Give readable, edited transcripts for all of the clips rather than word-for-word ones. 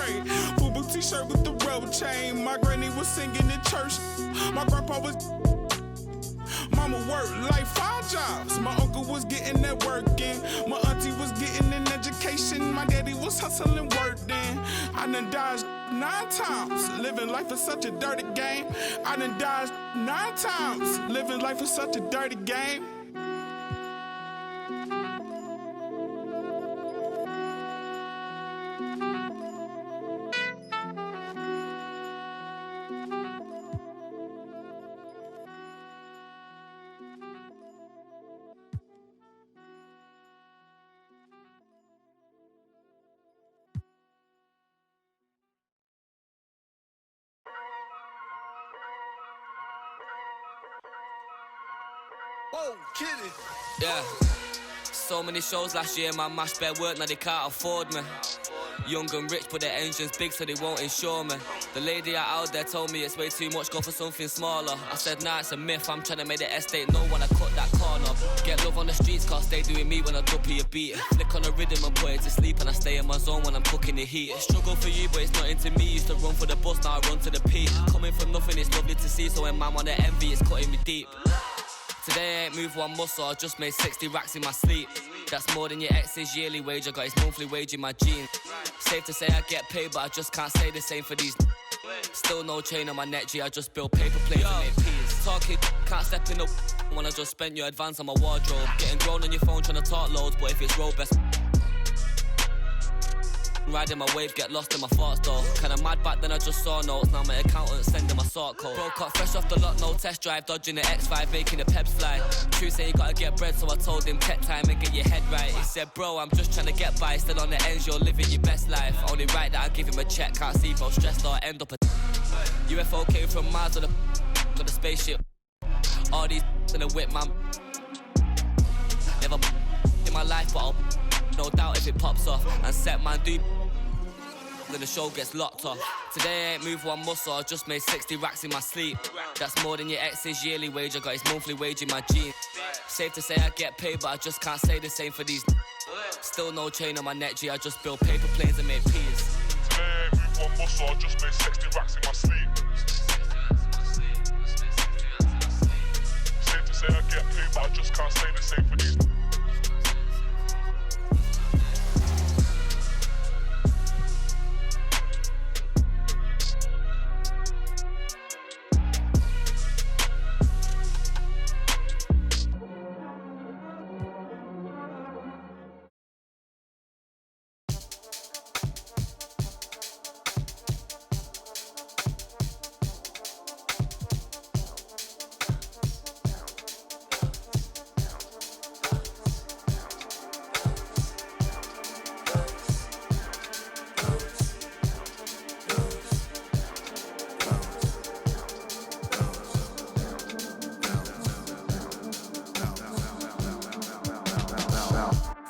pray. Boo-boo t-shirt with the rope chain. My granny was singing in church. My grandpa was... Mama worked like 5 jobs. My uncle was getting that work in. My auntie was getting an education. My daddy was hustling work then. I done dodged 9 times. Living life is such a dirty game. I done dodged 9 times. Living life is such a dirty game. Whoa, kitty. Yeah. So many shows last year, man, mashed bare work, now they can't afford me. Young and rich, but their engine's big, so they won't insure me. The lady out there told me it's way too much, go for something smaller. I said, nah, it's a myth, I'm trying to make the estate know when I cut that corner. Get love on the streets, cause they doing me when I duppy a beat. Flick on the rhythm and put it to sleep, and I stay in my zone when I'm cooking the heat. Struggle for you, but it's nothing to me. Used to run for the bus, now I run to the peak. Coming from nothing, it's lovely to see, so when man wanna envy, it's cutting me deep. Today I ain't moved one muscle, I just made 60 racks in my sleep. That's more than your ex's yearly wage, I got his monthly wage in my jeans. Safe to say I get paid, but I just can't say the same for these. Still no chain on my neck, G, I just build paper planes and make peas. Talking, can't step in up when I just spent your advance on my wardrobe. Getting grown on your phone trying to talk loads, but if it's road best. Riding my wave, get lost in my thoughts though. Kinda mad back then I just saw notes, now my accountant sending my sort code. Broke up fresh off the lot, no test drive, dodging the X5, making the peps fly. True say you gotta get bread, so I told him tech time and get your head right. He said, bro, I'm just trying to get by, still on the ends, you're living your best life. Only right that I give him a check, can't see if I'm stressed or end up a UFO came from Mars on the spaceship. All these in the whip, man. Never in my life, but I'll no doubt if it pops off. And set man do then the show gets locked off. Today I ain't moved one muscle, I just made 60 racks in my sleep. That's more than your ex's yearly wage, I got his monthly wage in my jeans. Safe to say I get paid, but I just can't say the same for these. Still no chain on my neck, G, I just build paper planes and make peas. Today I ain't moved one muscle, I just made 60 racks in my sleep. Safe to say I get paid, but I just can't say the same for these.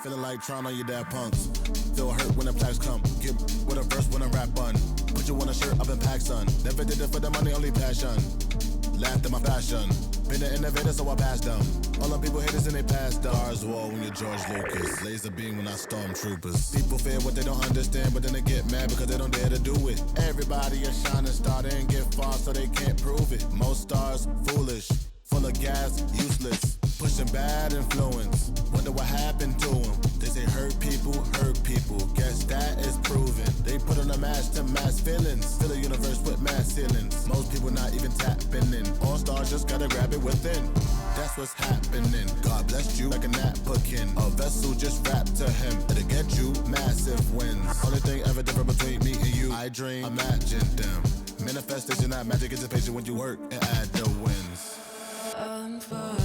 Feeling like trying on your dad punks. Feel hurt when the plaques come. Get with a verse when I rap bun. Put you on a shirt up in pack, son. Never did it for the money, only passion. Laughed at my fashion. Been an innovator, so I passed them. All them people haters and they passed them. Stars wall when you're George Lucas. Laser beam when I stormtroopers. People fear what they don't understand, but then they get mad because they don't dare to do it. Everybody a shining star, they ain't get far, so they can't prove it. Most stars, foolish. Full of gas, useless. Pushing bad influence. Wonder what happened to them. They say hurt people, hurt people. Guess that is proven. They put on a mask to mask feelings. Fill a universe with mass ceilings. Most people not even tapping in. All stars just gotta grab it within. That's what's happening. God bless you like a napkin. A vessel just wrapped to him. It'll get you massive wins. Only thing ever different between me and you. I dream, imagine them. Manifestation, not magic, it's a patient when you work and add the wins. I'm fine.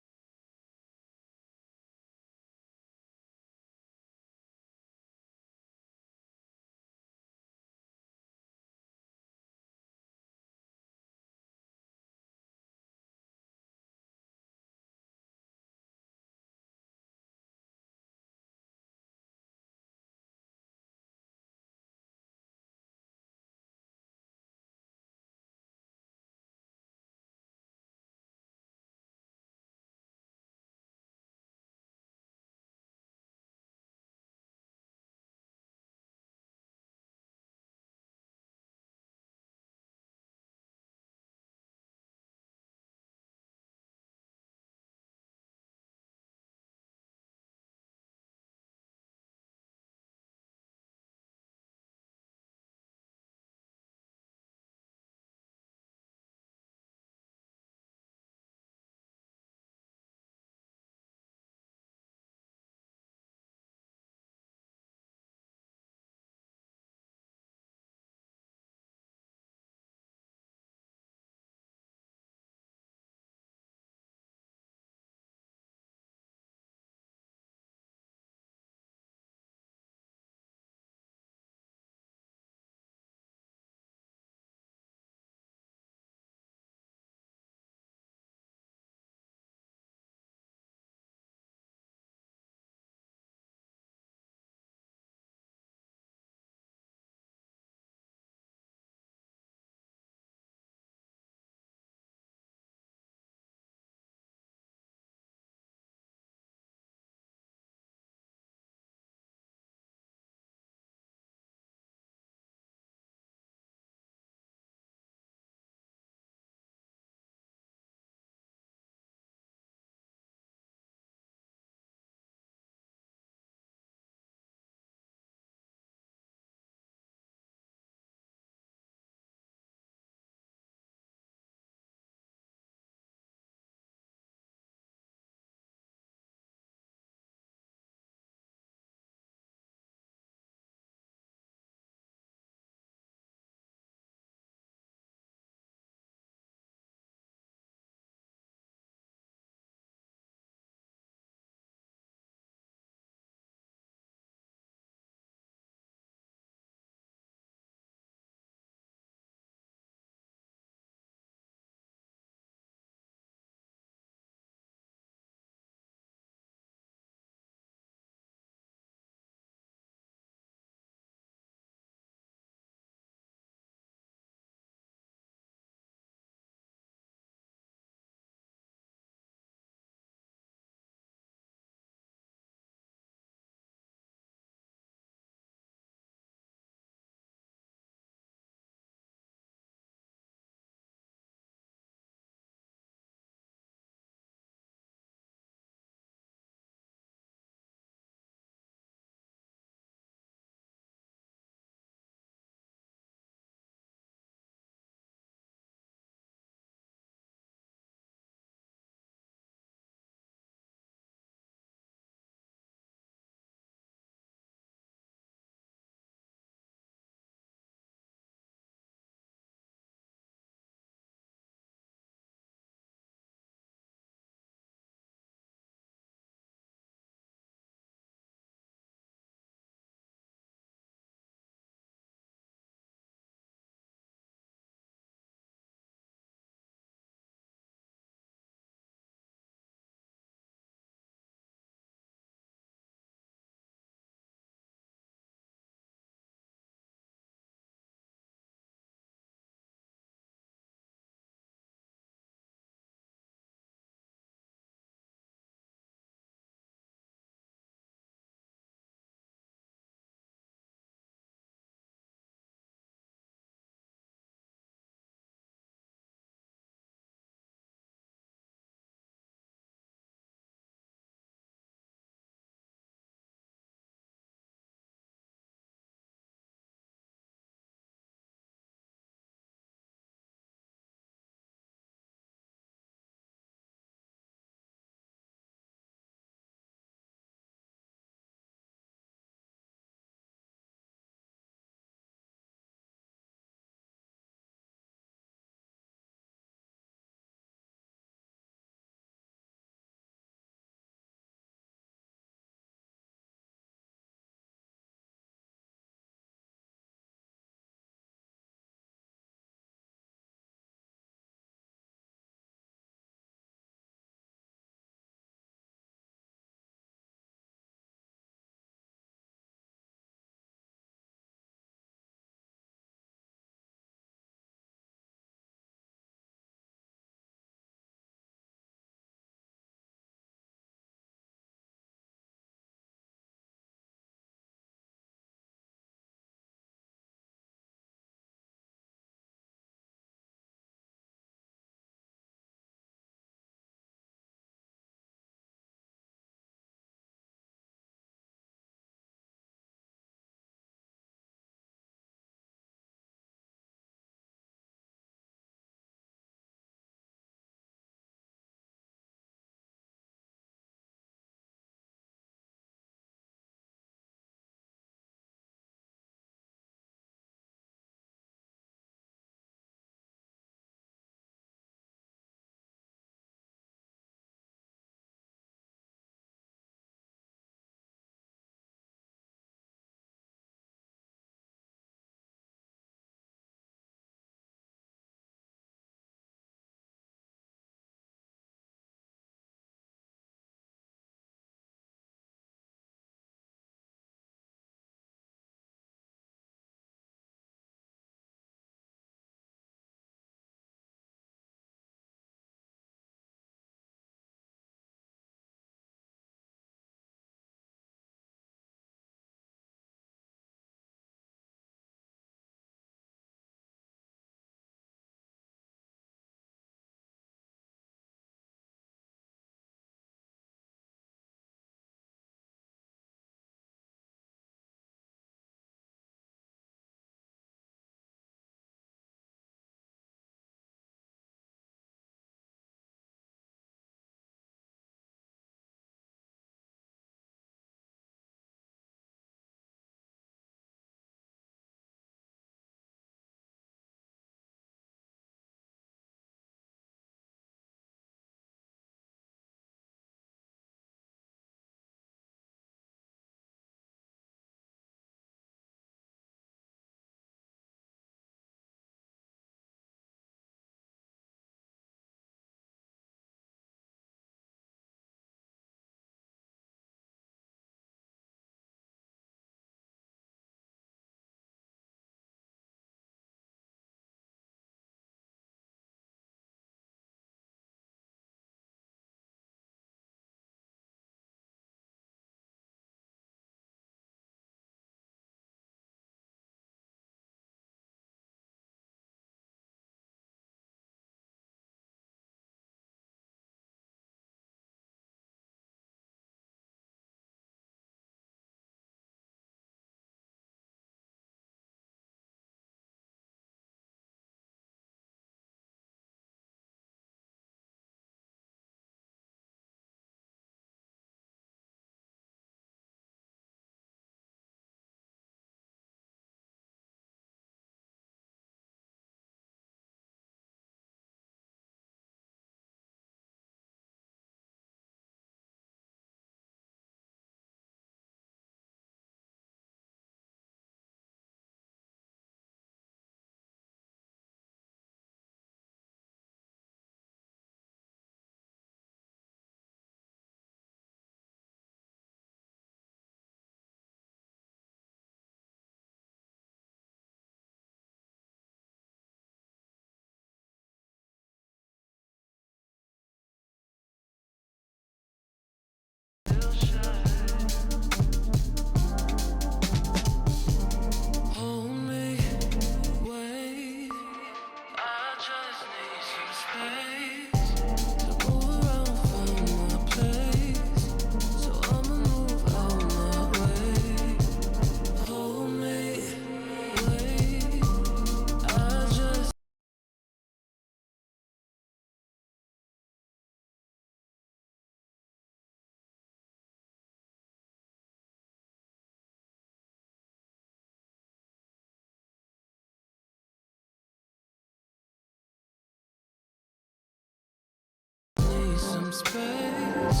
space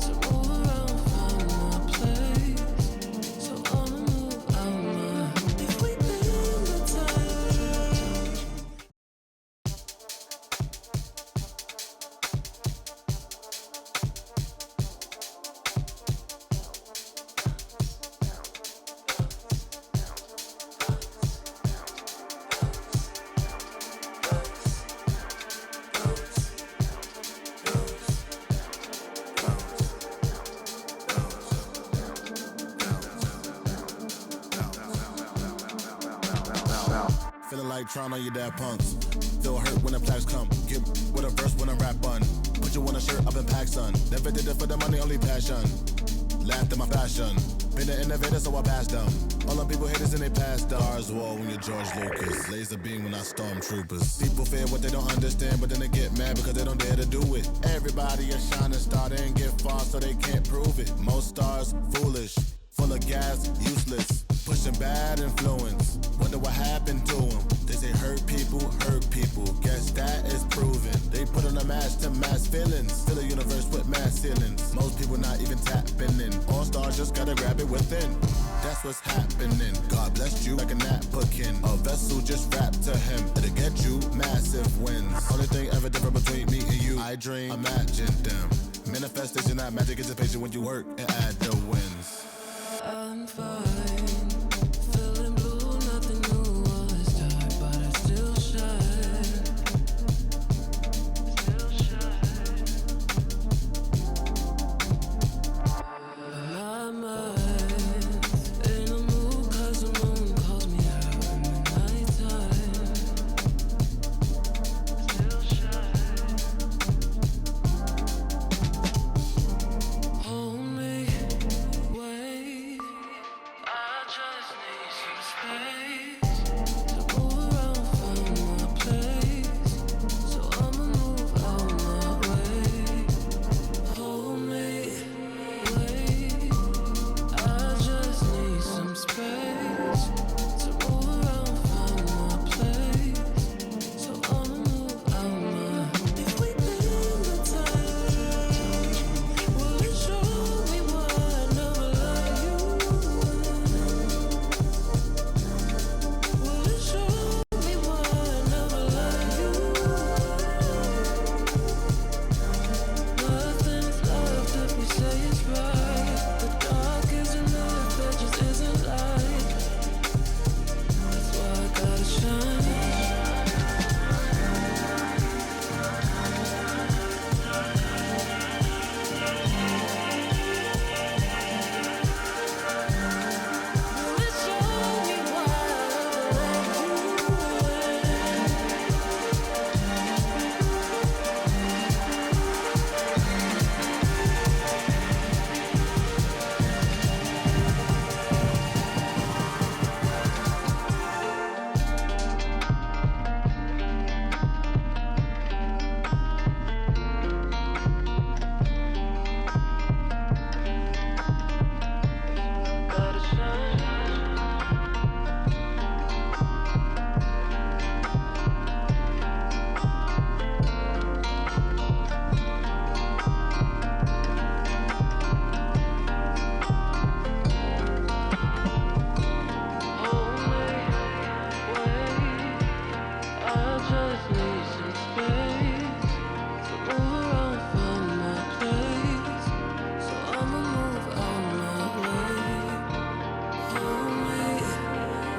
to move around, find my place. So I'ma move out my. If we build the time. Feeling like trying on your dad punks. Feel hurt when the plaques come. Get with a verse when I rap on. Put you on a shirt up in pack, son. Never did it for the money, only passion. Laughed at my fashion. Been an innovator, so I passed them. All them people haters and they passed them. Stars wall when you're George Lucas. Laser beam when I stormtroopers. People fear what they don't understand, but then they get mad because they don't dare to do it. Everybody a shining star, they ain't get far, so they can't prove it. Most stars, foolish. Full of gas, useless. Pushing bad influence. Wonder what happened to them. They say hurt people. Guess that is proven. They put on a mask to mask feelings. Fill a universe with mass ceilings. Most people not even tapping in. All stars just gotta grab it within. That's what's happening. God blessed you like a napkin. A vessel just wrapped to him. It'll get you massive wins. Only thing ever different between me and you. I dream, imagine them. Manifestation, not magic, anticipation when you work and add the wins. I'm fine, feeling blue, nothing new. All is dark, but I still shine. My mind's in a mood 'cause the moon calls me out in the nighttime. Still shine. Hold me, wait. I just need some space to move around, find my place. So I'ma move out my way. Hold me, wait. I just need some space to move around, find my place. So I'ma move out my. If we build the time, will it show me why I never let you in? Will it show me why I never let you in? Nothing's left if we say it's right. The dark isn't there, there just isn't light. That's why I gotta shine. Will it show me why I never let you gotta shine. Hold me, wait. I just need some space to move around, find my place. So I'ma move out my way. Hold me,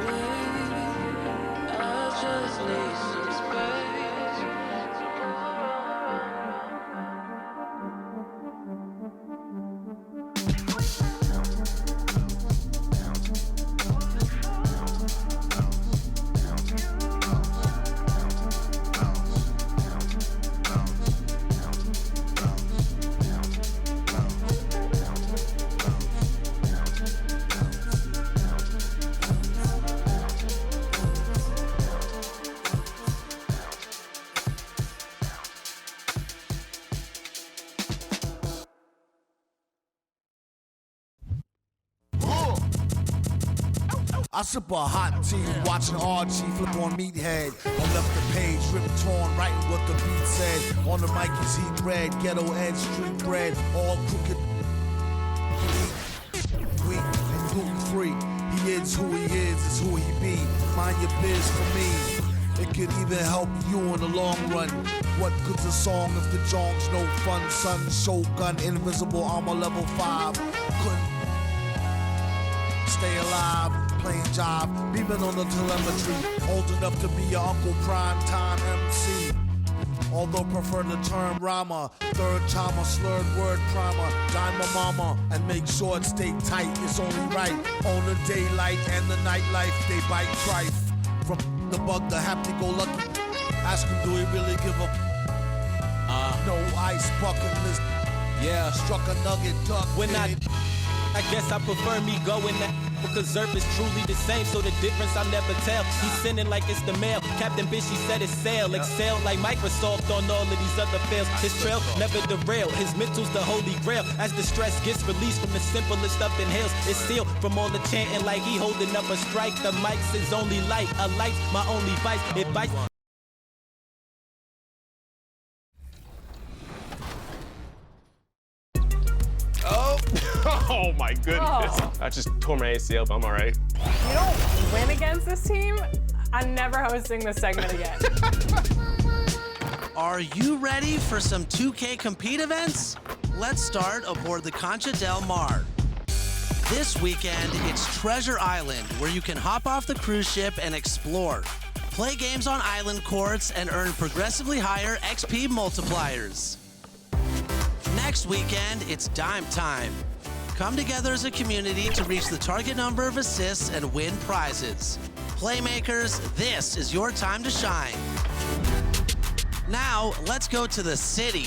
wait. I just need some space to move I sip a hot tea, watching Archie flip on Meathead. I left the page, ripped torn, writing what the beat said. On the mic is heat bread, ghetto edge, street bread, all crooked. Weak and gluten-free. He is who he is who he be. Mind your biz for me. It could even help you in the long run. What good's a song if the jong's no fun? Son, shotgun, invisible armor level 5. Couldn't stay alive, playing job, beaming on the telemetry. Old enough to be your Uncle Prime Time MC. Although prefer the term rhymer, third timer, slurred word primer, dime my mama, and make sure it stay tight, it's only right. On the daylight and the nightlife, they bite trife. From the bug, the happy-go-lucky, ask him, do he really give a no ice bucket list? Yeah. Struck a nugget, duck. When I guess I prefer me going that because Zerp is truly the same, so the difference I'll never tell. He's sending like it's the mail. Captain Bishy said it's sail. Excel like Microsoft on all of these other fails. His trail never derail. His mental's the holy grail. As the stress gets released from the simplest stuff inhales, it's sealed from all the chanting like he holding up a strike. The mic's his only light. A light's my only vice. It bites. Oh my goodness. I just tore my ACL, but I'm all right. You don't win against this team, I'm never hosting this segment again. Are you ready for some 2K Compete events? Let's start aboard the Concha del Mar. This weekend, it's Treasure Island, where you can hop off the cruise ship and explore. Play games on island courts and earn progressively higher XP multipliers. Next weekend, it's Dime Time. Come together as a community to reach the target number of assists and win prizes. Playmakers, this is your time to shine. Now, let's go to the city.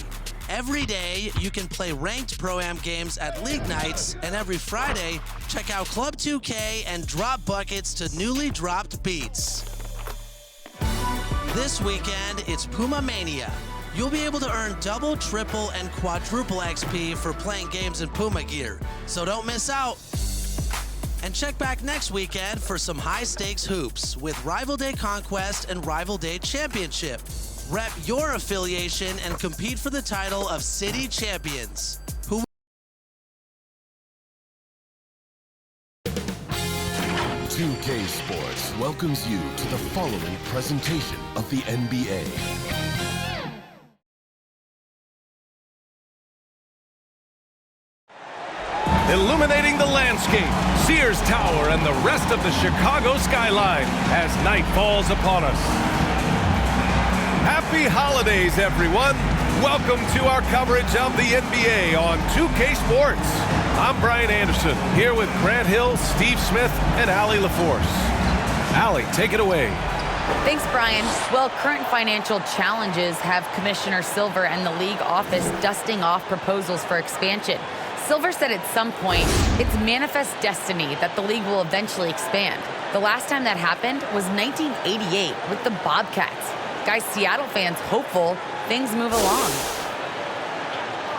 Every day, you can play ranked Pro-Am games at League Nights, and every Friday, check out Club 2K and drop buckets to newly dropped beats. This weekend, it's Puma Mania. You'll be able to earn double, triple, and quadruple XP for playing games in Puma gear, so don't miss out. And check back next weekend for some high-stakes hoops with Rival Day Conquest and Rival Day Championship. Rep your affiliation and compete for the title of City Champions. 2K Sports welcomes you to the following presentation of the NBA. Illuminating the landscape, Sears Tower and the rest of the Chicago skyline as night falls upon us. Happy holidays, everyone. Welcome to our coverage of the NBA on 2K Sports. I'm Brian Anderson, here with Grant Hill, Steve Smith, and Allie LaForce. Allie, take it away. Thanks, Brian. Well, current financial challenges have Commissioner Silver and the league office dusting off proposals for expansion. Silver said at some point, it's manifest destiny that the league will eventually expand. The last time that happened was 1988 with the Bobcats. Guys, Seattle fans hopeful things move along.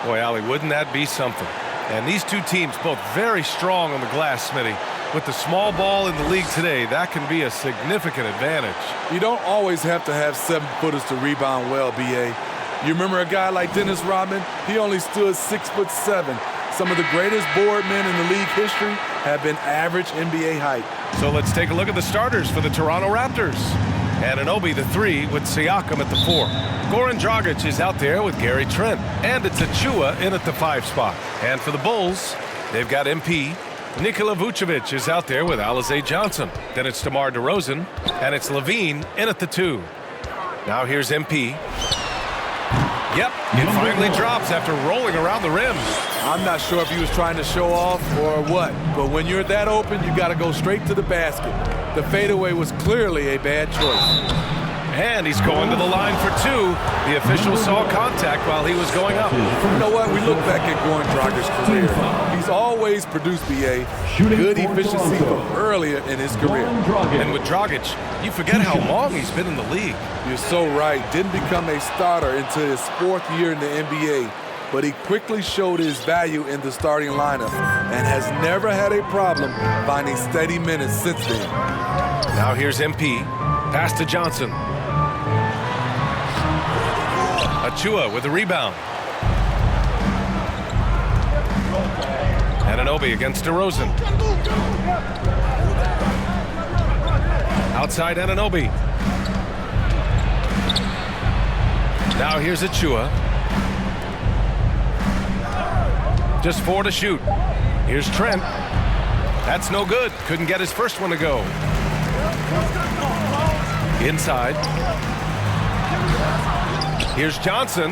Boy, Allie, wouldn't that be something? And these two teams both very strong on the glass, Smitty. With the small ball in the league today, that can be a significant advantage. You don't always have to have 7-footers to rebound well, B.A. You remember a guy like Dennis Rodman? He only stood 6'7". Some of the greatest board men in the league history have been average NBA height. So let's take a look at the starters for the Toronto Raptors. Anunoby, the 3, with Siakam at the 4. Goran Dragic is out there with Gary Trent. And it's Achua in at the 5 spot. And for the Bulls, they've got MP. Nikola Vucevic is out there with Alize Johnson. Then it's DeMar DeRozan. And it's Levine in at the 2. Now here's MP. Yep, it finally drops after rolling around the rim. I'm not sure if he was trying to show off or what, but when you're that open, you got to go straight to the basket. The fadeaway was clearly a bad choice. And he's going to the line for 2. The official saw contact while he was going up. You know what? We look back at Goran Dragic's career. He's always produced, B.A., good efficiency from earlier in his career. And with Dragic, you forget how long he's been in the league. You're so right. Didn't become a starter until his 4th year in the NBA. but he quickly showed his value in the starting lineup and has never had a problem finding steady minutes since then. Now here's MP. Pass to Johnson. Achua with the rebound. Anunoby against DeRozan. Outside Anunoby. Now here's Achua. Just 4 to shoot. Here's Trent. That's no good. Couldn't get his first one to go. Inside. Here's Johnson.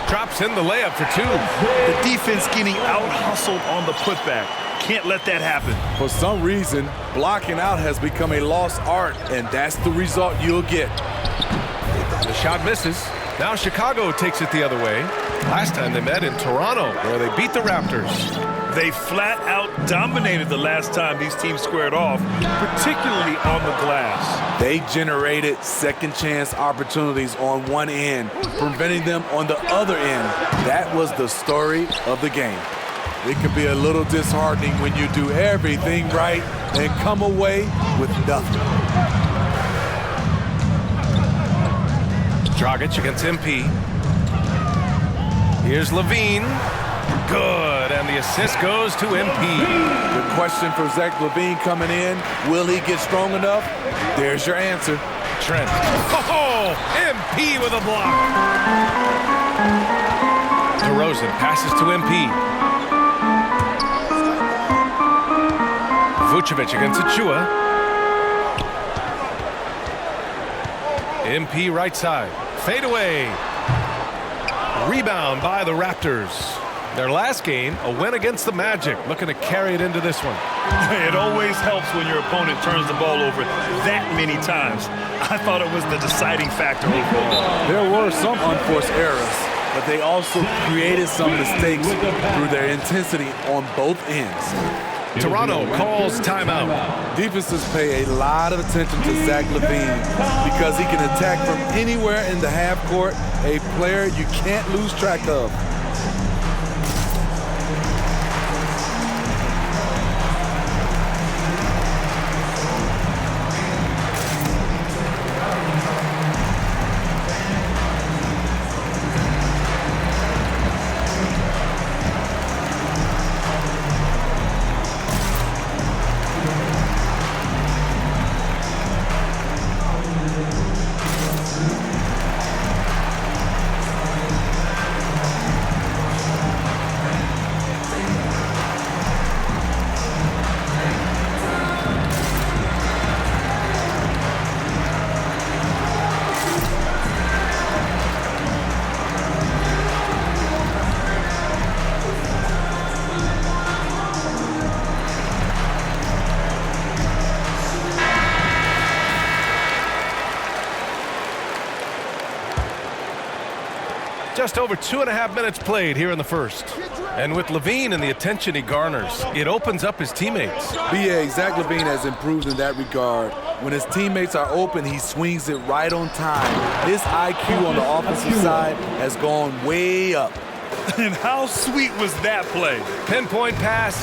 Drops in the layup for 2. The defense getting out-hustled on the putback. Can't let that happen. For some reason, blocking out has become a lost art, and that's the result you'll get. The shot misses. Now Chicago takes it the other way. Last time they met in Toronto, where they beat the Raptors. They flat out dominated the last time these teams squared off, particularly on the glass. They generated second chance opportunities on one end, preventing them on the other end. That was the story of the game. It can be a little disheartening when you do everything right and come away with nothing. Dragic against MP. Here's Levine. Good, and the assist goes to MP. The question for Zach LaVine coming in, will he get strong enough? There's your answer. Trent. Oh, MP with a block. DeRozan passes to MP. Vucevic against Achua. MP right side. Fade away. Rebound by the Raptors. Their last game, a win against the Magic, looking to carry it into this one. It always helps when your opponent turns the ball over that many times. I thought it was the deciding factor overall. There were some unforced errors, but they also created some mistakes through their intensity on both ends. Toronto calls timeout. Defenses pay a lot of attention to Zach LaVine because he can attack from anywhere in the half court, a player you can't lose track of. Just over 2.5 minutes played here in the first. And with Levine and the attention he garners, it opens up his teammates. B.A. Zach LaVine has improved in that regard. When his teammates are open, he swings it right on time. His IQ on the offensive side has gone way up. And how sweet was that play? Pinpoint pass,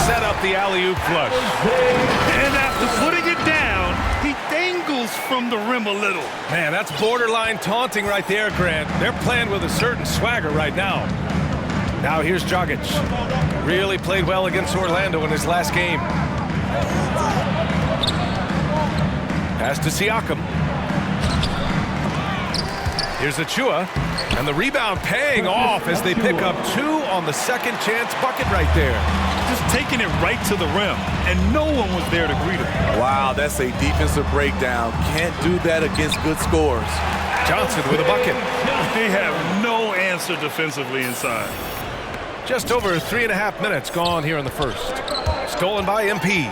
set up the alley-oop flush. And after putting it down, he dangles from the rim a little. Man, that's borderline taunting right there, Grant. They're playing with a certain swagger right now. Now here's Dragic. Really played well against Orlando in his last game. Pass to Siakam. Here's Achua, and the rebound paying off as they pick up 2 on the second chance bucket right there. Just taking it right to the rim, and no one was there to greet him. Wow, that's a defensive breakdown. Can't do that against good scores. Johnson with a bucket. They have no answer defensively inside. Just over 3.5 minutes gone here in the first. Stolen by MP.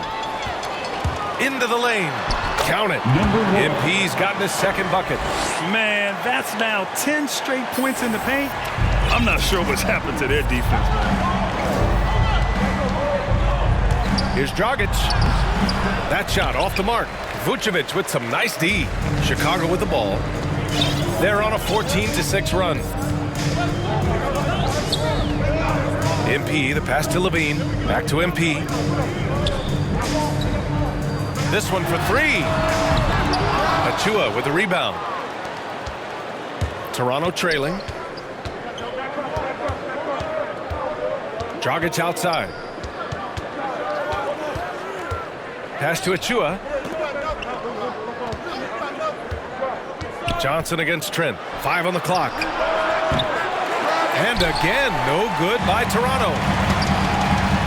Into the lane. Count it. MP's gotten his second bucket. Man, that's now 10 straight points in the paint. I'm not sure what's happened to their defense. Here's Dragic. That shot off the mark. Vucevic with some nice D. Chicago with the ball. They're on a 14-6 run. MP, the pass to Levine. Back to MP. This one for three. Achua with the rebound. Toronto trailing. Dragic outside. Pass to Achua. Johnson against Trent. 5 on the clock. And again, no good by Toronto.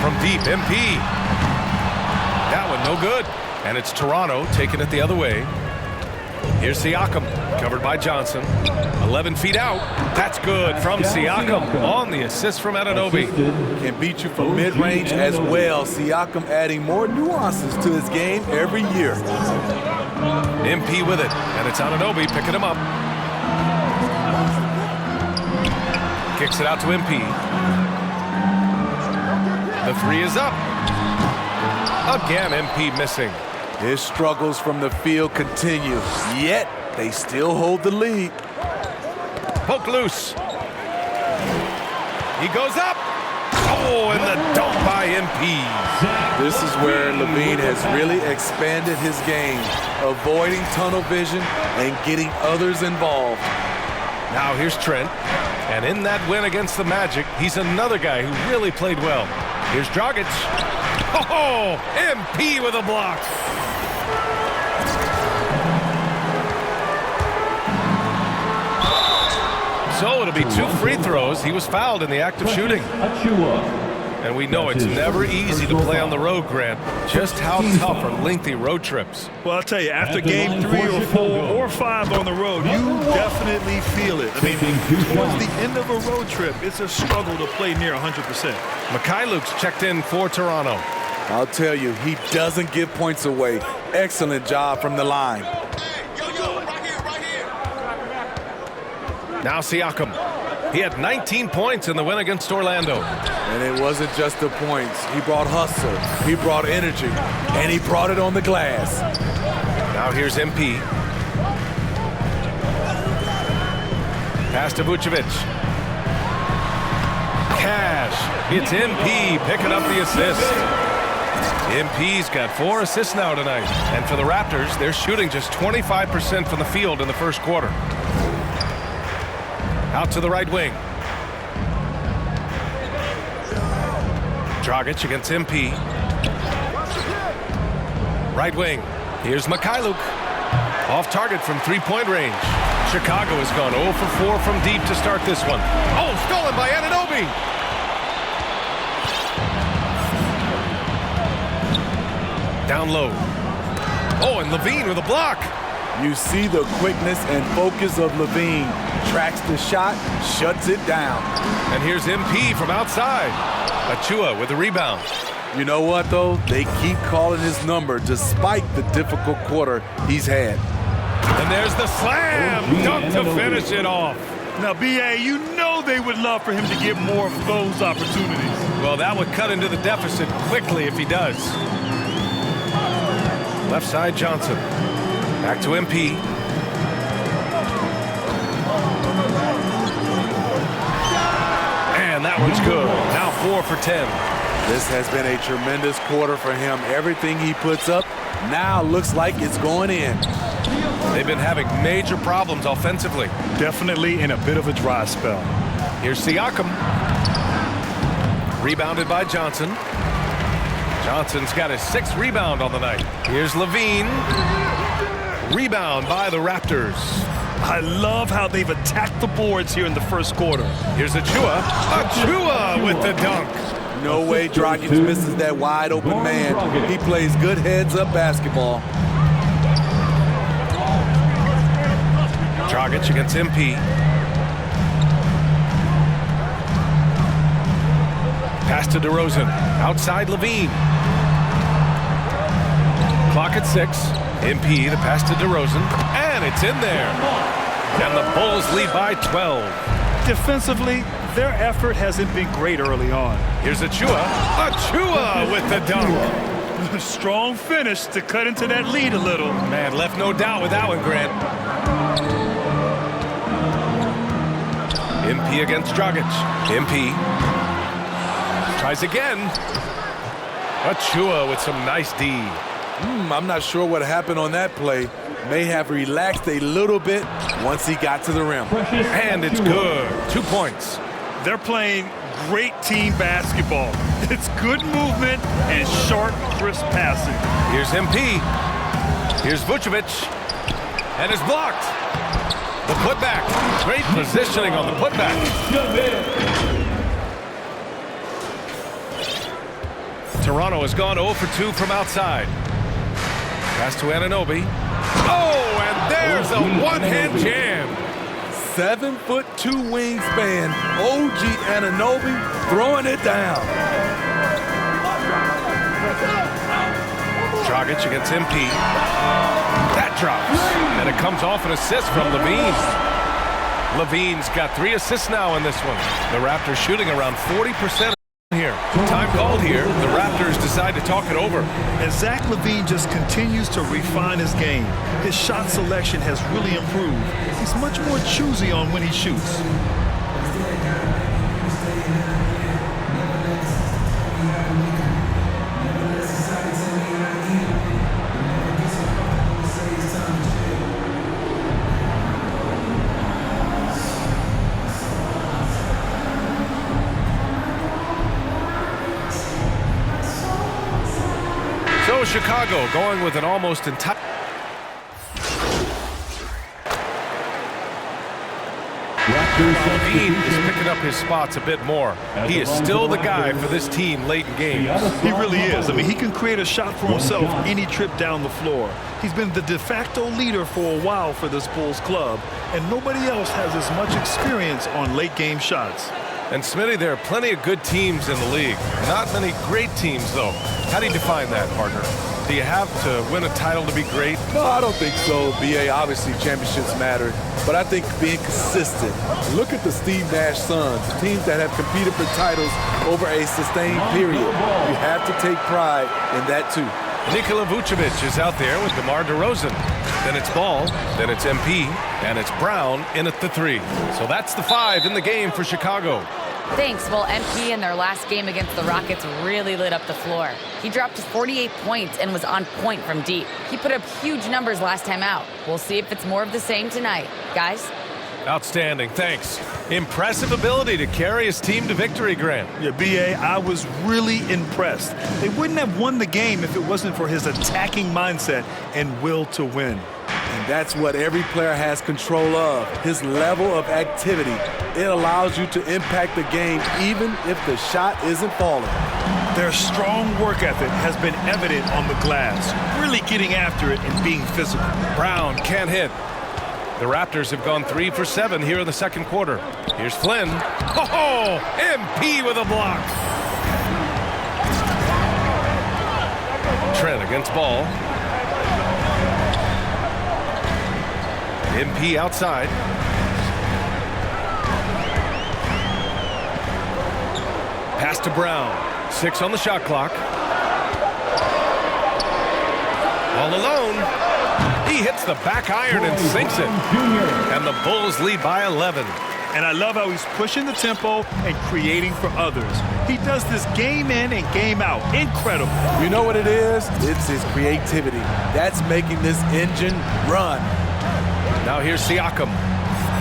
From deep, MP. That one no good. And it's Toronto taking it the other way. Here's Siakam, covered by Johnson. 11 feet out. That's good from Siakam on the assist from Anunoby. Can beat you from mid-range as well. Siakam adding more nuances to his game every year. MP with it, and it's Anunoby picking him up. Kicks it out to MP. The three is up. Again, MP missing. His struggles from the field continue, yet they still hold the lead. Poke loose. He goes up. Oh, and the dunk by MP. This is where Levine has really expanded his game, avoiding tunnel vision and getting others involved. Now here's Trent, and in that win against the Magic, he's another guy who really played well. Here's Dragic. Oh, MP with a block. So it'll be 2 free throws. He was fouled in the act of shooting. And we know it's never easy to play on the road, Grant. Just how tough are lengthy road trips. Well, I'll tell you, after game 3 or 4 or 5 on the road, you definitely feel it. I mean, towards the end of a road trip, it's a struggle to play near 100%. Mycareer's checked in for Toronto. I'll tell you, he doesn't give points away. Excellent job from the line. Now Siakam. He had 19 points in the win against Orlando. And it wasn't just the points. He brought hustle, he brought energy, and he brought it on the glass. Now here's MP. Pass to Vucevic. Cash. It's MP picking up the assist. MP's got 4 assists now tonight. And for the Raptors, they're shooting just 25% from the field in the first quarter. Out to the right wing. Dragic against MP. Right wing. Here's Mycareer. Off target from 3-point range. Chicago has gone 0 for 4 from deep to start this one. Oh, stolen by Anunoby. Down low. Oh, and Levine with a block. You see the quickness and focus of Levine. Tracks the shot, shuts it down. And here's MP from outside. Achua with the rebound. You know what, though? They keep calling his number despite the difficult quarter he's had. And there's the slam dunk to finish it off. Now, B.A., you know they would love for him to get more of those opportunities. Well, that would cut into the deficit quickly if he does. Left side, Johnson. Back to MP. And that one's good. Now 4 for 10. This has been a tremendous quarter for him. Everything he puts up now looks like it's going in. They've been having major problems offensively. Definitely in a bit of a dry spell. Here's Siakam. Rebounded by Johnson. Johnson's got his 6th rebound on the night. Here's Levine. Rebound by the Raptors. I love how they've attacked the boards here in the first quarter. Here's Achua. Achua with the dunk. No way Dragic misses that wide open man. He plays good heads-up basketball. Dragic against MP. Pass to DeRozan. Outside Levine. Clock at 6. MP, the pass to DeRozan. And it's in there. And the Bulls lead by 12. Defensively, their effort hasn't been great early on. Here's Achua. Achua with the dunk. Strong finish to cut into that lead a little. Man, left no doubt with that one, Grant. MP against Dragic. MP. Tries again. Achua with some nice D. I'm not sure what happened on that play. May have relaxed a little bit once he got to the rim. And it's good. 2 points. They're playing great team basketball. It's good movement and sharp, crisp passing. Here's MP. Here's Vucevic. And it's blocked. The putback. Great positioning on the putback. Toronto has gone 0 for 2 from outside. Pass to Anunoby. Oh, and there's a one-hand jam. 7'2" wingspan. OG Anunoby throwing it down. Dragic against MP. That drops. And it comes off an assist from Levine. Levine's got 3 assists now in this one. The Raptors shooting around 40% here. Time called here. The Raptors decide to talk it over. And Zach LaVine just continues to refine his game. His shot selection has really improved. He's much more choosy on when he shoots. So Chicago going with an almost entire... Levine is picking up his spots a bit more. He is still the guy for this team late in games. He really is. I mean, he can create a shot for himself any trip down the floor. He's been the de facto leader for a while for this Bulls club, and nobody else has as much experience on late game shots. And Smitty, there are plenty of good teams in the league. Not many great teams, though. How do you define that, partner? Do you have to win a title to be great? No, I don't think so, BA. Obviously, championships matter. But I think being consistent. Look at the Steve Nash Suns, teams that have competed for titles over a sustained period. You have to take pride in that, too. Nikola Vucevic is out there with DeMar DeRozan. Then it's Ball, then it's MP, and it's Brown in at the 3. So that's the 5 in the game for Chicago. Thanks. Well, MP in their last game against the Rockets really lit up the floor. He dropped 48 points and was on point from deep. He put up huge numbers last time out. We'll see if it's more of the same tonight. Guys? Outstanding, thanks. Impressive ability to carry his team to victory, Grant. Yeah, BA, I was really impressed. They wouldn't have won the game if it wasn't for his attacking mindset and will to win. And that's what every player has control of, his level of activity. It allows you to impact the game even if the shot isn't falling. Their strong work ethic has been evident on the glass, really getting after it and being physical. Brown can't hit. The Raptors have gone 3 for 7 here in the second quarter. Here's Flynn. Oh, MP with a block. Trent against Ball. MP outside. Pass to Brown. 6 on the shot clock. All alone. He hits the back iron and sinks it. And the Bulls lead by 11. And I love how he's pushing the tempo and creating for others. He does this game in and game out. Incredible. You know what it is? It's his creativity. That's making this engine run. Now here's Siakam.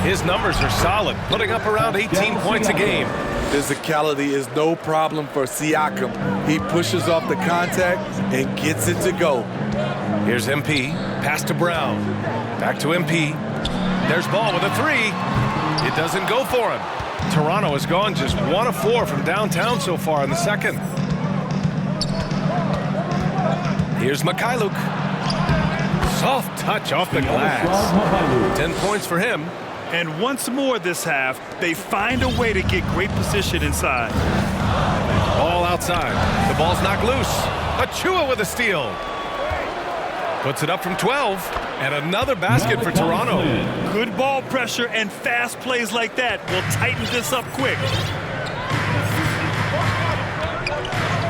His numbers are solid, putting up around 18 points a game. Physicality is no problem for Siakam. He pushes off the contact and gets it to go. Here's MP. Pass to Brown. Back to MP. There's Ball with a 3. It doesn't go for him. Toronto has gone just 1 of 4 from downtown so far in the second. Here's Mycareer. Soft touch off the glass. 10 points for him. And once more this half, they find a way to get great position inside. Ball outside. The ball's knocked loose. Achua with a steal. Puts it up from 12. And another basket for Toronto. Good ball pressure and fast plays like that will tighten this up quick.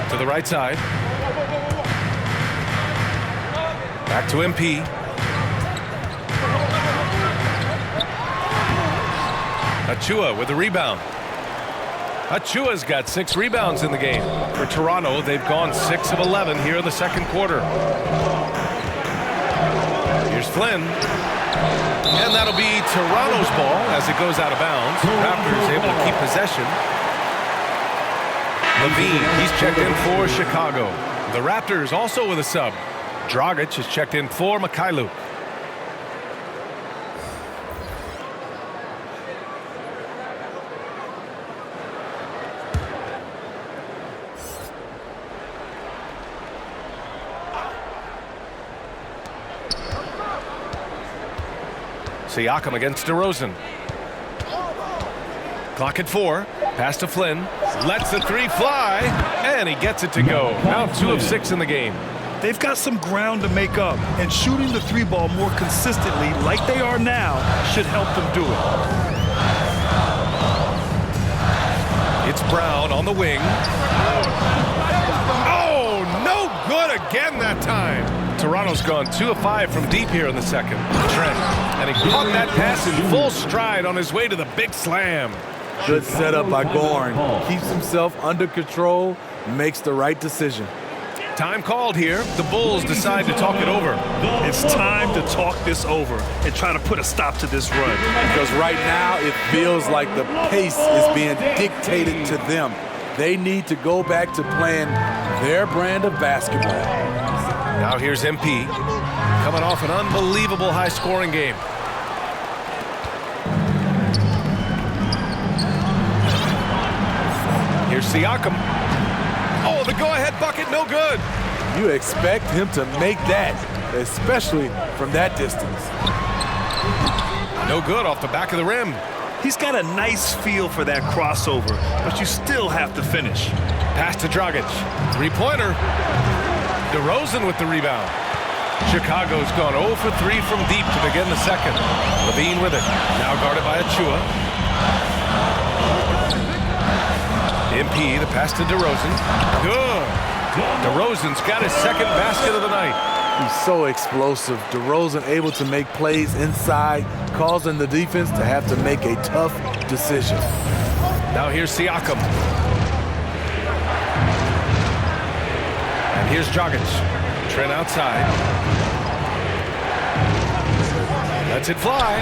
To the right side. Back to MP. Achua with the rebound. Achua's got 6 rebounds in the game. For Toronto, they've gone 6 of 11 here in the second quarter. Here's Flynn. And that'll be Toronto's ball as it goes out of bounds. Raptors able to keep possession. Levine, he's checked in for Chicago. The Raptors also with a sub. Dragic is checked in for Mycareer. Siakam against DeRozan. Clock at 4. Pass to Flynn. Lets the 3 fly. And he gets it to go. Now 2 of 6 in the game. They've got some ground to make up, and shooting the 3 ball more consistently like they are now should help them do it. It's Brown on the wing. Oh, no good again that time. Toronto's gone 2 of 5 from deep here in the second. Trent, and he caught that pass in full stride on his way to the big slam. Good setup by Goran. Keeps himself under control, makes the right decision. Time called here. The Bulls decide to talk it over. It's time to talk this over and try to put a stop to this run. Because right now it feels like the pace is being dictated to them. They need to go back to playing their brand of basketball. Now here's MP, coming off an unbelievable high-scoring game. Here's Siakam. Oh, the go-ahead bucket, no good. You expect him to make that, especially from that distance. No good off the back of the rim. He's got a nice feel for that crossover, but you still have to finish. Pass to Dragic. 3-pointer. DeRozan with the rebound. Chicago's gone 0 for 3 from deep to begin the second. Levine with it. Now guarded by Achua. MP, the pass to DeRozan. Good. DeRozan's got his second basket of the night. He's so explosive. DeRozan able to make plays inside, causing the defense to have to make a tough decision. Now here's Siakam. And here's Dragic. Trent outside. Lets it fly.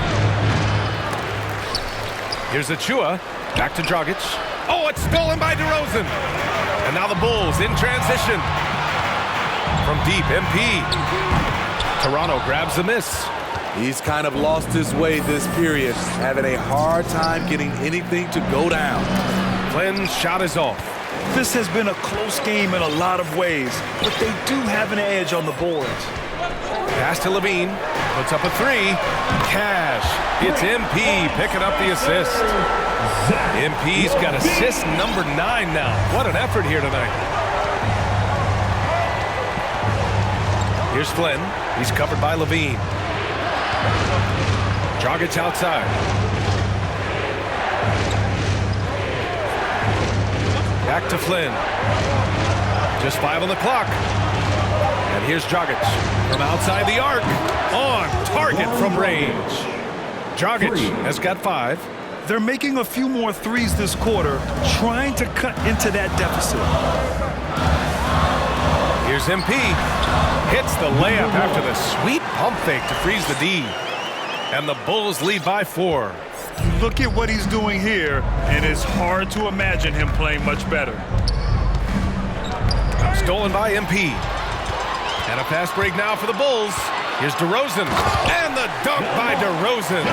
Here's Achua. Back to Dragic. Oh, it's stolen by DeRozan. And now the Bulls in transition. From deep, MP. Toronto grabs the miss. He's kind of lost his way this period, having a hard time getting anything to go down. Flynn's shot is off. This has been a close game in a lot of ways, but they do have an edge on the boards. Pass to Levine. Puts up a 3. Cash. It's MP picking up the assist. MP's got assist number 9 now. What an effort here tonight. Here's Flynn. He's covered by Levine. Dragic outside. Back to Flynn. Just 5 on the clock. And here's Dragic from outside the arc. On target from range. Dragic has got 5. They're making a few more threes this quarter, trying to cut into that deficit. Here's MP. Hits the layup after the sweet pump fake to freeze the D. And the Bulls lead by 4. Look at what he's doing here, and it's hard to imagine him playing much better. Stolen by MP. And a fast break now for the Bulls. Here's DeRozan. And the dunk by DeRozan.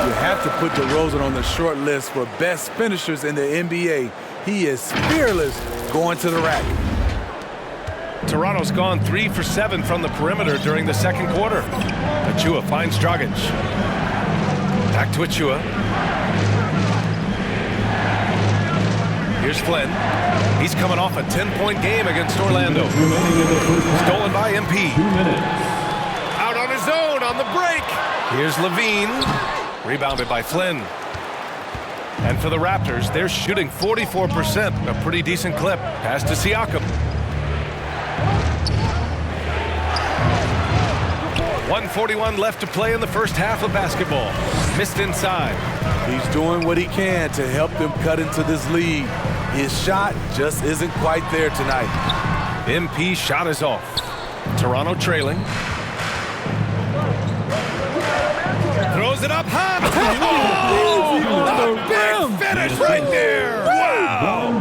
You have to put DeRozan on the short list for best finishers in the NBA. He is fearless going to the rack. Toronto's gone 3 for 7 from the perimeter during the second quarter. Achua finds Dragic. Back to Achua. Here's Flynn. He's coming off a 10-point game against Orlando. Stolen by MP. Out on his own on the break. Here's Levine. Rebounded by Flynn. And for the Raptors, they're shooting 44%, a pretty decent clip. Pass to Siakam. 1:41 left to play in the first half of basketball. Missed inside. He's doing what he can to help them cut into this lead. His shot just isn't quite there tonight. MP's shot is off. Toronto trailing. Throws it up high. Oh, a big finish right there. Wow.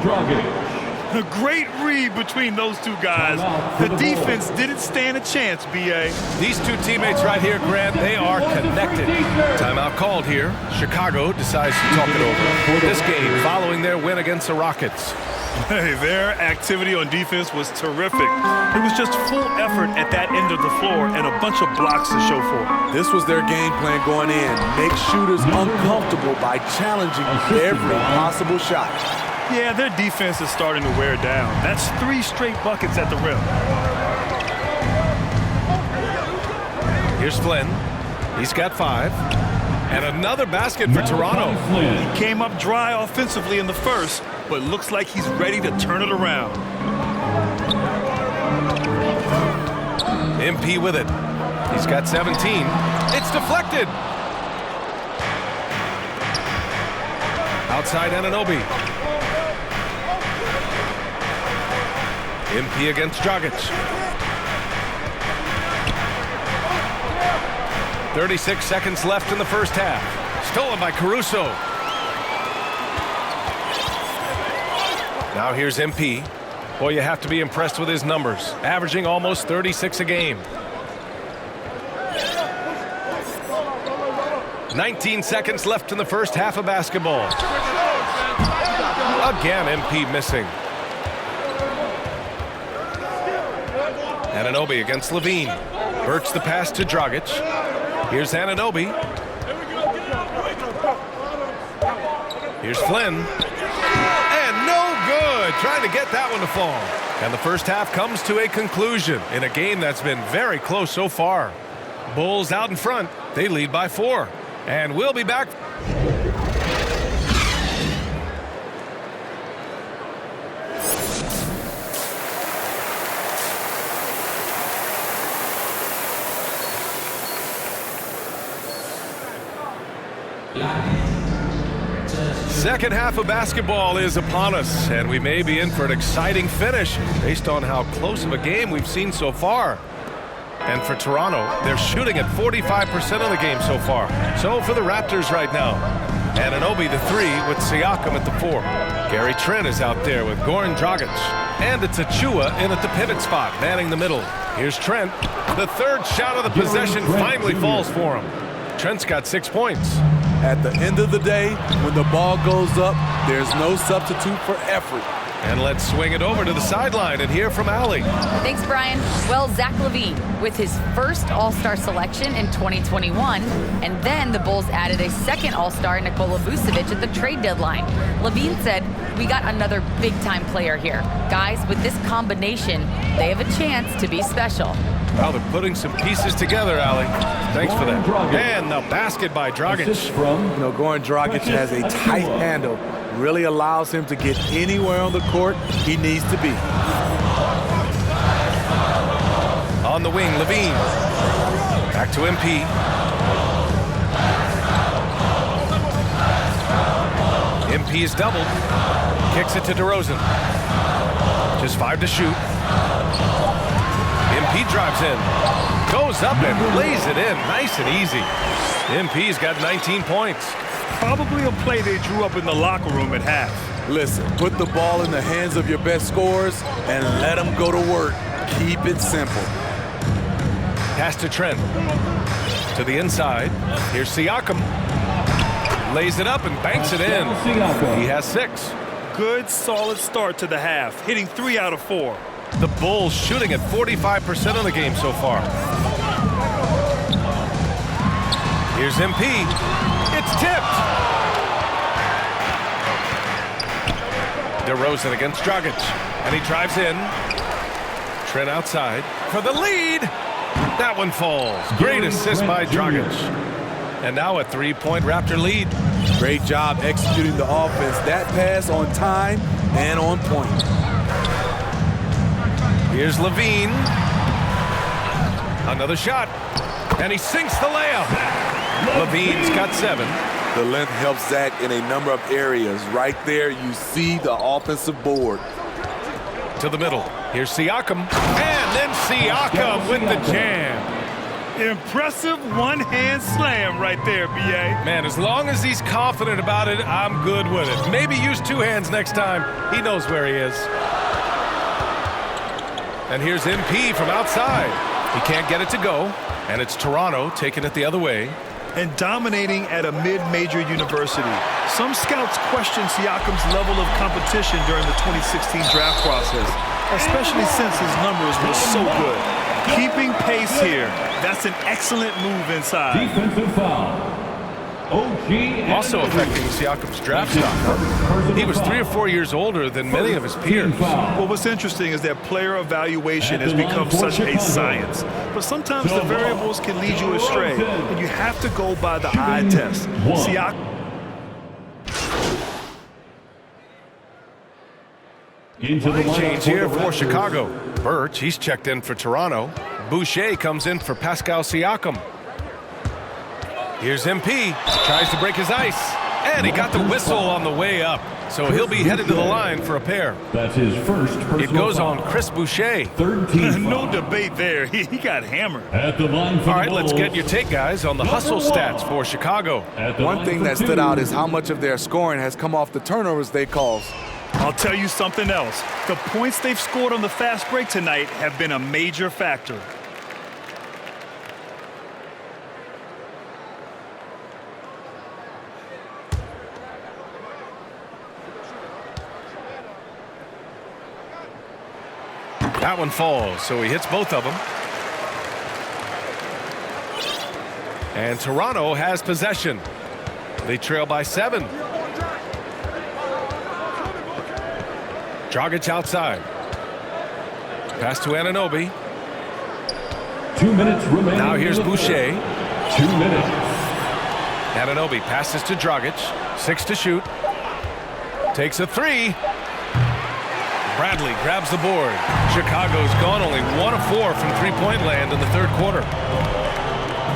A great read between those two guys. The defense didn't stand a chance, B.A. These two teammates right here, Grant, they are connected. Timeout called here. Chicago decides to talk it over. This game following their win against the Rockets. Hey, their activity on defense was terrific. It was just full effort at that end of the floor and a bunch of blocks to show for it. This was their game plan going in. Make shooters uncomfortable by challenging every possible shot. Yeah, their defense is starting to wear down. That's 3 straight buckets at the rim. Here's Flynn. He's got 5. And another basket for Toronto. He came up dry offensively in the first, but looks like he's ready to turn it around. MP with it. He's got 17. It's deflected. Outside Anunoby. MP against Dragic. 36 seconds left in the first half. Stolen by Caruso. Now here's MP. Boy, you have to be impressed with his numbers. Averaging almost 36 a game. 19 seconds left in the first half of basketball. Again, MP missing. Anunoby against Levine. Burks the pass to Dragic. Here's Anunoby. Here's Flynn. And no good. Trying to get that one to fall. And the first half comes to a conclusion in a game that's been very close so far. Bulls out in front. They lead by 4. And we'll be back. Second half of basketball is upon us, and we may be in for an exciting finish based on how close of a game we've seen so far. And for Toronto, they're shooting at 45% of the game so far. So for the Raptors right now, Anunoby the 3 with Siakam at the 4. Gary Trent is out there with Goran Dragic. And it's Achua in at the pivot spot, manning the middle. Here's Trent. The third shot of the possession finally falls for him. Trent's got 6 points. At the end of the day, when the ball goes up, there's no substitute for effort. And let's swing it over to the sideline and hear from Allie. Thanks, Brian. Well, Zach LaVine with his first All-Star selection in 2021, and then the Bulls added a second All-Star, Nikola Vucevic, at the trade deadline. LaVine said, "We got another big-time player here. Guys, with this combination, they have a chance to be special." Well, they're putting some pieces together, Allie. Thanks for that. And the basket by Dragic. Goran Dragic has a tight handle. Really allows him to get anywhere on the court he needs to be. On the wing, Levine. Back to MP. MP is doubled. Kicks it to DeRozan. Just 5 to shoot. MP drives in. Goes up and lays it in. Nice and easy. MP's got 19 points. Probably a play they drew up in the locker room at half. Listen, put the ball in the hands of your best scorers and let them go to work. Keep it simple. Pass to Trent. To the inside. Here's Siakam. Lays it up and banks it in. He has 6. Good, solid start to the half, hitting 3 out of 4. The Bulls shooting at 45% of the game so far. Here's MP. It's tipped. DeRozan against Dragic. And he drives in. Trent outside for the lead. That one falls. Great assist by Dragic. And now a 3-point Raptor lead. Great job executing the offense. That pass on time and on point. Here's Levine. Another shot. And he sinks the layup. Levine's got 7. The length helps Zach in a number of areas. Right there, you see the offensive board. To the middle. Here's Siakam. And then Siakam with the jam. Impressive one-hand slam right there, B.A. Man, as long as he's confident about it, I'm good with it. Maybe use two hands next time. He knows where he is. And here's MP from outside. He can't get it to go. And it's Toronto taking it the other way. And dominating at a mid-major university. Some scouts question Siakam's level of competition during the 2016 draft process, especially since his numbers were so good. Keeping pace here. That's an excellent move inside. Defensive foul. Also affecting Siakam's draft stock. He was 3 or 4 years older than many of his peers. Well, what's interesting is that player evaluation has become such a science. But sometimes the variables can lead you astray, and you have to go by the eye test. Siakam. Change here for Chicago. Birch, he's checked in for Toronto. Boucher comes in for Pascal Siakam. Here's MP, tries to break his ice, and he got the whistle on the way up. So he'll be headed to the line for a pair. That's his first personal It goes foul. on Chris Boucher. Third team No foul. debate there. He got hammered. At the line for All right, the let's Bulls. get your take, guys, on the hustle stats for Chicago. One thing that stood out is how much of their scoring has come off the turnovers they caused. I'll tell you something else. The points they've scored on the fast break tonight have been a major factor. That one falls, so he hits both of them. And Toronto has possession. They trail by 7. Dragic outside. Pass to Anunoby. 2 minutes remaining. Now here's Boucher. 2 minutes. Anunoby passes to Dragic. 6 to shoot. Takes a 3. Bradley grabs the board. Chicago's gone only 1 of 4 from three-point land in the third quarter.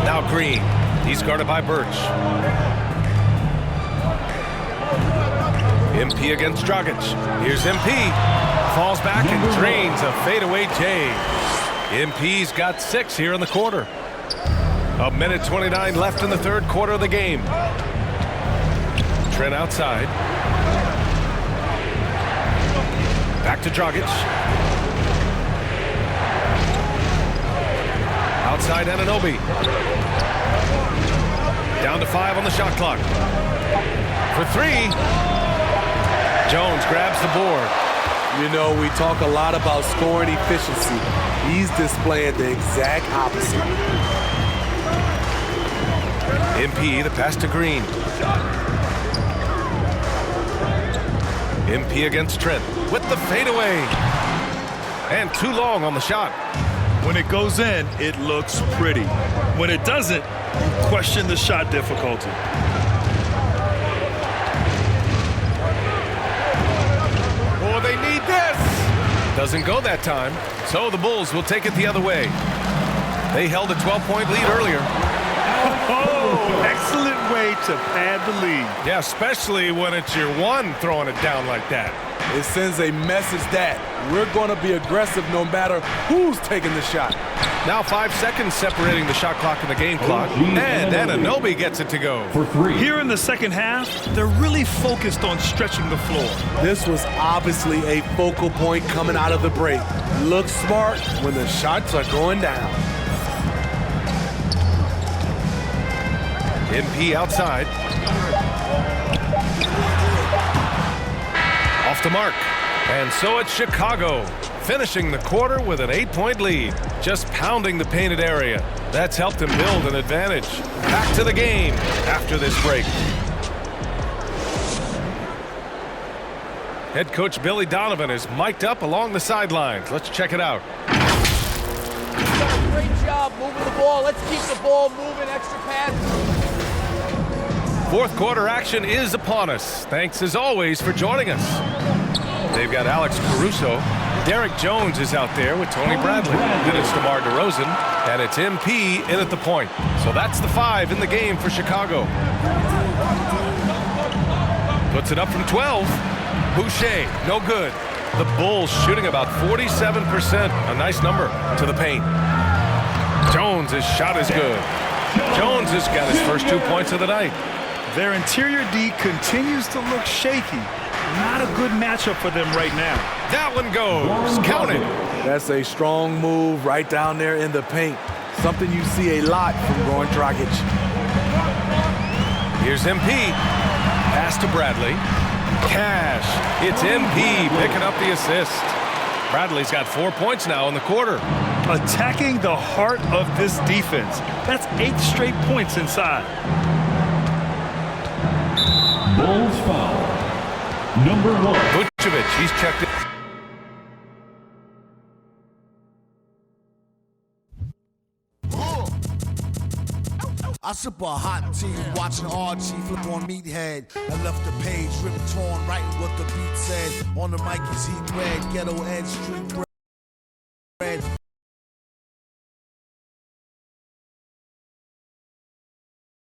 Now Green. He's guarded by Birch. MP against Dragic. Here's MP. Falls back and drains a fadeaway J. MP's got 6 here in the quarter. 1:29 left in the third quarter of the game. Trent outside. Back to Dragic. Outside Anunoby. Down to 5 on the shot clock. For 3. Jones grabs the board. You know, we talk a lot about scoring efficiency. He's displaying the exact opposite. MP, the pass to Green. MP against Trent with the fadeaway. And too long on the shot. When it goes in, it looks pretty. When it doesn't, you question the shot difficulty. Oh, they need this. Doesn't go that time. So the Bulls will take it the other way. They held a 12-point lead earlier. Oh, excellent way to pad the lead. Yeah, especially when it's your one throwing it down like that. It sends a message that we're going to be aggressive no matter who's taking the shot. Now 5 seconds separating the shot clock and the game clock. And Anunoby gets it to go. For 3. Here in the second half, they're really focused on stretching the floor. This was obviously a focal point coming out of the break. Look smart when the shots are going down. MP outside. Off the mark. And so it's Chicago, finishing the quarter with an 8-point lead, just pounding the painted area. That's helped them build an advantage. Back to the game after this break. Head coach Billy Donovan is mic'd up along the sidelines. Let's check it out. He's done a great job moving the ball. Let's keep the ball moving, extra pass. Fourth quarter action is upon us. Thanks as always for joining us. They've got Alex Caruso, Derek Jones is out there with Tony Bradley. Then it's DeMar DeRozan, and it's MP in at the point. So that's the 5 in the game for Chicago. Puts it up from 12. Boucher, no good. The Bulls shooting about 47%, a nice number to the paint. Jones' shot is good. Jones has got his first 2 points of the night. Their interior D continues to look shaky. Not a good matchup for them right now. That one goes. Count it. That's a strong move right down there in the paint. Something you see a lot from Goran Dragic. Here's MP. Pass to Bradley. Cash. It's MP picking up the assist. Bradley's got 4 points now in the quarter. Attacking the heart of this defense. That's 8 straight points inside. Bulls foul. Number 1. Vucevic, he's checked in. I sip a hot tea, watching RG flip on Meathead. I left the page ripped torn, writing what the beat said. On the mic is heat red, ghetto edge, street bread.